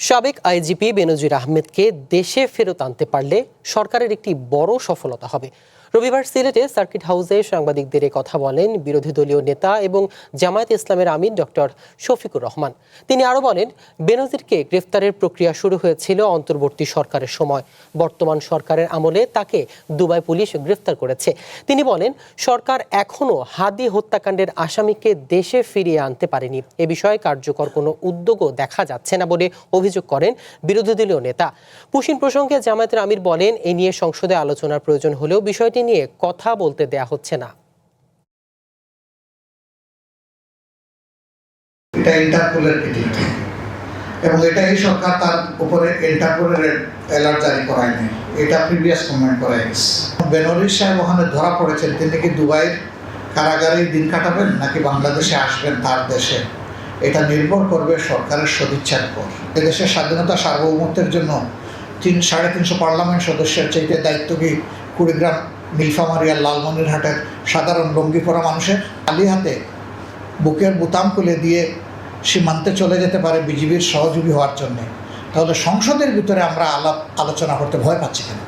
সাবেক আইজিপি বেনজির আহমেদকে দেশে ফেরত আনতে পারলে সরকারের একটি বড় সফলতা হবে। রবিবার সিলেটে সার্কিট হাউসে সাংবাদিকদের কথা বলেন বিরোধী দলীয় নেতা এবং জামায়াতে ইসলামের আমির ডক্টর শফিকুর রহমান। তিনি আরও বলেন, বেনজিরকে গ্রেফতারের প্রক্রিয়া শুরু হয়েছিল অন্তর্বর্তী সরকারের সময়। বর্তমান সরকারের আমলে তাকে দুবাই পুলিশ গ্রেফতার করেছে। তিনি বলেন, সরকার এখনও হাদি হত্যাকাণ্ডের আসামিকে দেশে ফিরিয়ে আনতে পারেনি। এ বিষয়ে কার্যকর কোনো উদ্যোগও দেখা যাচ্ছে না বলে অভিযোগ করেন বিরোধী দলীয় নেতা। পুশিন প্রসঙ্গে জামায়াতের আমির বলেন, এ নিয়ে সংসদে আলোচনার প্রয়োজন হলেও বিষয়টি নিয়ে কথা বলতে দেয়া হচ্ছে না। এটা ইন্টারপোলের কৃতিত্ব এবং এটা এই সরকার তার উপরে ইন্টারপোলের অ্যালার্ট জারি করায়নি, এটা প্রিভিয়াস কমেন্ট করা গেছে। বেনজির সাহেব ওখানে ধরা পড়েছেন, তিনি কি দুবাইয়ের কারাগারে দিন কাটাবেন নাকি বাংলাদেশে আসবেন তার দেশে, এটা নির্ভর করবে সরকারের সদিচ্ছার উপর। এদেশের স্বাধীনতা সার্বভৌমত্বের জন্য 350 পার্লামেন্ট সদস্যের চাইতে দায়িত্ব কি কুড়িগ্রাম, নীলফামারী, লালমনিরহাটের সাধারণ লঙ্গি পরা মানুষের? খালি হাতে বুকের বোতাম খুলে দিয়ে সীমান্তে চলে যেতে পারে বিজিবির সহযোগী হওয়ার জন্যে। তাহলে সংসদের ভিতরে আমরা আলোচনা করতে ভয় পাচ্ছি কেন?